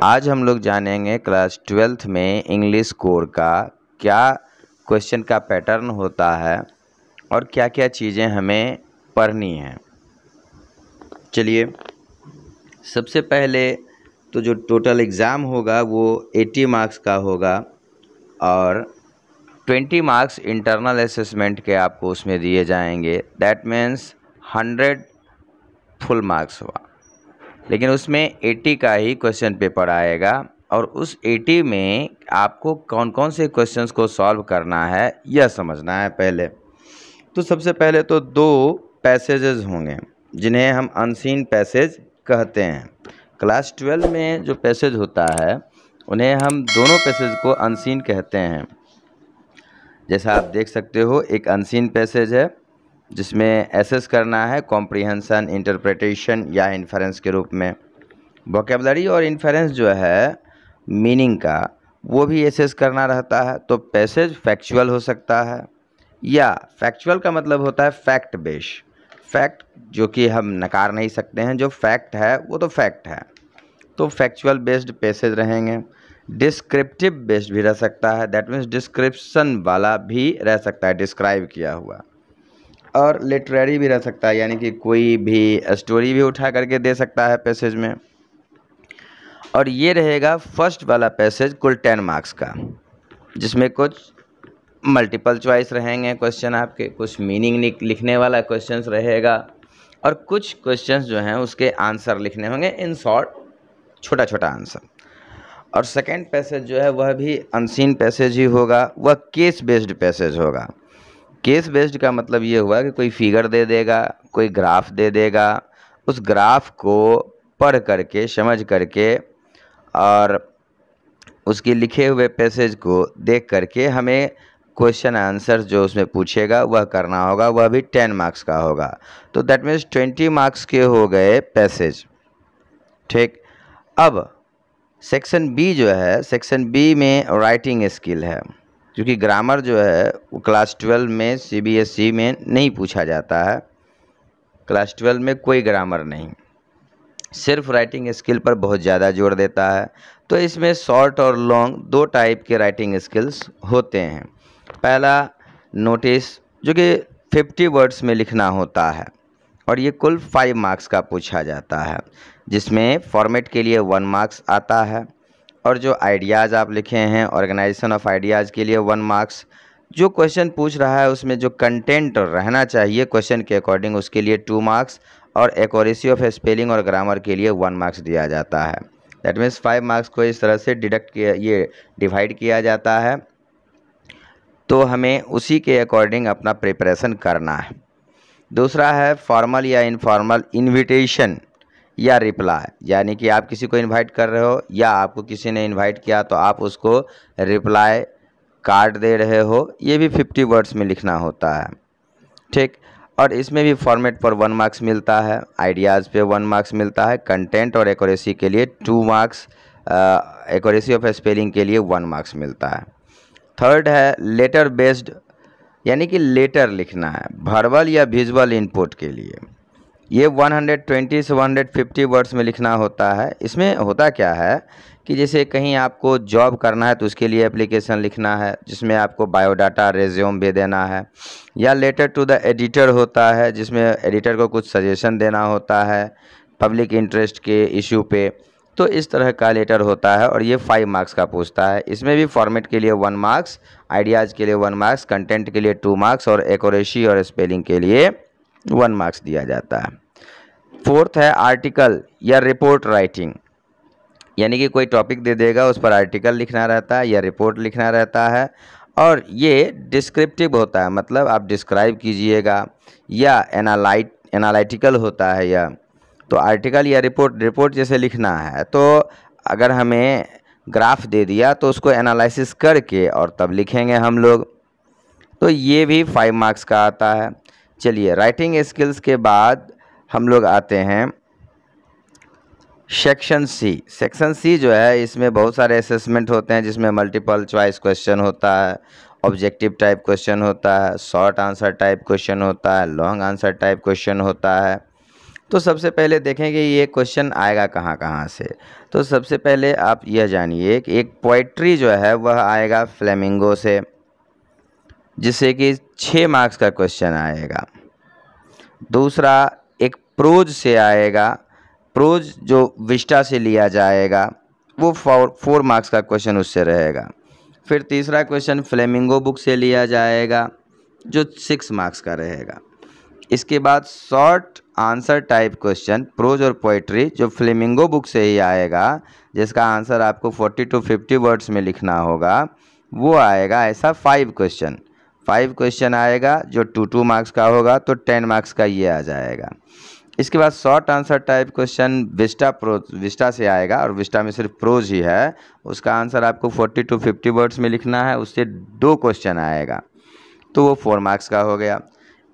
आज हम लोग जानेंगे क्लास 12th में इंग्लिश कोर का क्या क्वेश्चन का पैटर्न होता है और क्या क्या चीज़ें हमें पढ़नी हैं। चलिए, सबसे पहले तो जो टोटल एग्ज़ाम होगा वो 80 मार्क्स का होगा और 20 मार्क्स इंटरनल असेसमेंट के आपको उसमें दिए जाएंगे। दैट मीन्स 100 फुल मार्क्स हुआ, लेकिन उसमें 80 का ही क्वेश्चन पेपर आएगा और उस 80 में आपको कौन कौन से क्वेश्चंस को सॉल्व करना है यह समझना है पहले। तो सबसे पहले तो दो पैसेजेस होंगे जिन्हें हम अनसीन पैसेज कहते हैं। क्लास 12 में जो पैसेज होता है उन्हें हम दोनों पैसेज को अनसीन कहते हैं। जैसा आप देख सकते हो, एक अनसीन पैसेज है जिसमें एसेस करना है कॉम्प्रिहेंशन, इंटरप्रिटेशन या इन्फरेंस के रूप में। वोकेबलरी और इन्फरेंस जो है मीनिंग का, वो भी एसेस करना रहता है। तो पैसेज फैक्चुअल हो सकता है, या फैक्चुअल का मतलब होता है फैक्ट बेस, फैक्ट जो कि हम नकार नहीं सकते हैं। जो फैक्ट है वो तो फैक्ट है, तो फैक्चुअल बेस्ड पैसेज रहेंगे। डिस्क्रिप्टिव बेस्ड भी रह सकता है, दैट मीन्स डिस्क्रिप्शन वाला भी रह सकता है, डिस्क्राइब किया हुआ। और लिटरेरी भी रह सकता है, यानी कि कोई भी स्टोरी भी उठा करके दे सकता है पैसेज में। और ये रहेगा फर्स्ट वाला पैसेज कुल 10 मार्क्स का, जिसमें कुछ मल्टीपल चॉइस रहेंगे क्वेश्चन आपके, कुछ मीनिंग लिखने वाला क्वेश्चंस रहेगा और कुछ क्वेश्चंस जो हैं उसके आंसर लिखने होंगे, इन शॉर्ट छोटा छोटा आंसर। और सेकंड पैसेज जो है वह भी अनसीन पैसेज ही होगा, वह केस बेस्ड पैसेज होगा। केस बेस्ड का मतलब ये हुआ कि कोई फिगर दे देगा, कोई ग्राफ दे देगा, उस ग्राफ को पढ़ करके, समझ करके और उसके लिखे हुए पैसेज को देख करके हमें क्वेश्चन आंसर जो उसमें पूछेगा वह करना होगा, वह भी 10 मार्क्स का होगा। तो दैट मीन्स 20 मार्क्स के हो गए पैसेज। ठीक, अब सेक्शन बी जो है, सेक्शन बी में राइटिंग स्किल है, क्योंकि ग्रामर जो है वो क्लास 12 में सीबीएसई में नहीं पूछा जाता है। क्लास 12 में कोई ग्रामर नहीं, सिर्फ राइटिंग स्किल पर बहुत ज़्यादा जोर देता है। तो इसमें शॉर्ट और लॉन्ग दो टाइप के राइटिंग स्किल्स होते हैं। पहला नोटिस, जो कि 50 वर्ड्स में लिखना होता है और ये कुल 5 मार्क्स का पूछा जाता है, जिसमें फॉर्मेट के लिए 1 मार्क्स आता है और जो आइडियाज़ आप लिखे हैं, ऑर्गेनाइजेशन ऑफ आइडियाज़ के लिए 1 मार्क्स। जो क्वेश्चन पूछ रहा है उसमें जो कंटेंट रहना चाहिए क्वेश्चन के अकॉर्डिंग, उसके लिए 2 मार्क्स और एक्यूरेसी ऑफ स्पेलिंग और ग्रामर के लिए 1 मार्क्स दिया जाता है। दैट मीन्स 5 मार्क्स को इस तरह से डिवाइड किया जाता है। तो हमें उसी के अकॉर्डिंग अपना प्रिपरेशन करना है। दूसरा है फॉर्मल या इनफॉर्मल इन्विटेशन या रिप्लाई, यानी कि आप किसी को इनवाइट कर रहे हो या आपको किसी ने इनवाइट किया तो आप उसको रिप्लाई कार्ड दे रहे हो, ये भी 50 वर्ड्स में लिखना होता है। ठीक, और इसमें भी फॉर्मेट पर 1 मार्क्स मिलता है, आइडियाज़ पे 1 मार्क्स मिलता है, कंटेंट और एक्यूरेसी के लिए 2 मार्क्स, एक्यूरेसी ऑफ स्पेलिंग के लिए 1 मार्क्स मिलता है। थर्ड है लेटर बेस्ड, यानी कि लेटर लिखना है वर्बल या विजुअल इनपुट के लिए। ये 120 से 150 वर्ड्स में लिखना होता है। इसमें होता क्या है कि जैसे कहीं आपको जॉब करना है तो उसके लिए एप्लीकेशन लिखना है, जिसमें आपको बायोडाटा, रेज्यूम भी देना है, या लेटर टू द एडिटर होता है जिसमें एडिटर को कुछ सजेशन देना होता है पब्लिक इंटरेस्ट के इशू पे। तो इस तरह का लेटर होता है और ये 5 मार्क्स का पूछता है। इसमें भी फॉर्मेट के लिए 1 मार्क्स, आइडियाज़ के लिए 1 मार्क्स, कंटेंट के लिए 2 मार्क्स और एक्यूरेसी और स्पेलिंग के लिए 1 मार्क्स दिया जाता है। फोर्थ है आर्टिकल या रिपोर्ट राइटिंग, यानी कि कोई टॉपिक दे देगा, उस पर आर्टिकल लिखना रहता है या रिपोर्ट लिखना रहता है। और ये डिस्क्रिप्टिव होता है, मतलब आप डिस्क्राइब कीजिएगा, या एनालिटिकल होता है। या तो आर्टिकल या रिपोर्ट जैसे लिखना है, तो अगर हमें ग्राफ दे दिया तो उसको एनालिसिस करके और तब लिखेंगे हम लोग। तो ये भी 5 मार्क्स का आता है। चलिए, राइटिंग स्किल्स के बाद हम लोग आते हैं सेक्शन सी। सेक्शन सी जो है, इसमें बहुत सारे असेसमेंट होते हैं, जिसमें मल्टीपल चॉइस क्वेश्चन होता है, ऑब्जेक्टिव टाइप क्वेश्चन होता है, शॉर्ट आंसर टाइप क्वेश्चन होता है, लॉन्ग आंसर टाइप क्वेश्चन होता है। तो सबसे पहले देखेंगे ये क्वेश्चन आएगा कहाँ कहाँ से। तो सबसे पहले आप यह जानिए कि एक पोइट्री जो है वह आएगा फ्लेमिंगो से, जिससे कि 6 मार्क्स का क्वेश्चन आएगा। दूसरा एक प्रोज से आएगा, प्रोज जो विस्टा से लिया जाएगा वो 4 मार्क्स का क्वेश्चन उससे रहेगा। फिर तीसरा क्वेश्चन फ्लेमिंगो बुक से लिया जाएगा जो 6 मार्क्स का रहेगा। इसके बाद short answer type question prose और पोइट्री जो फ्लेमिंगो बुक से ही आएगा, जिसका आंसर आपको 40 to 50 वर्ड्स में लिखना होगा, वो आएगा ऐसा 5 क्वेश्चन आएगा जो 2 मार्क्स का होगा, तो 10 मार्क्स का ये आ जाएगा। इसके बाद short answer type question Vista से आएगा, और विस्टा में सिर्फ प्रोज ही है, उसका आंसर आपको 40 to 50 वर्ड्स में लिखना है, उससे 2 क्वेश्चन आएगा, तो वो 4 मार्क्स का हो गया।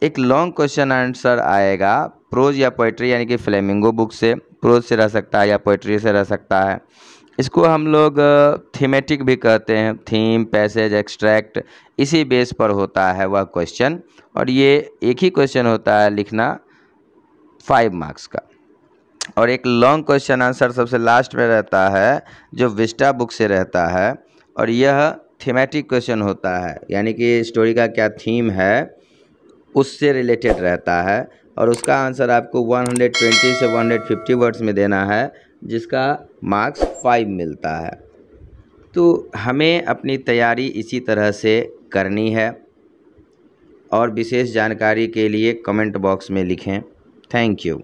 एक लॉन्ग क्वेश्चन आंसर आएगा प्रोज या पोइट्री यानी कि फ्लेमिंगो बुक से, प्रोज से रह सकता है या पोइट्री से रह सकता है। इसको हम लोग थीमेटिक भी कहते हैं, थीम, पैसेज, एक्सट्रैक्ट, इसी बेस पर होता है वह क्वेश्चन, और ये एक ही क्वेश्चन होता है लिखना 5 मार्क्स का। और एक लॉन्ग क्वेश्चन आंसर सबसे लास्ट में रहता है जो विस्टा बुक से रहता है, और यह थीमेटिक क्वेश्चन होता है, यानी कि स्टोरी का क्या थीम है उससे रिलेटेड रहता है, और उसका आंसर आपको 120 से 150 वर्ड्स में देना है, जिसका मार्क्स 5 मिलता है। तो हमें अपनी तैयारी इसी तरह से करनी है, और विशेष जानकारी के लिए कमेंट बॉक्स में लिखें। Thank you.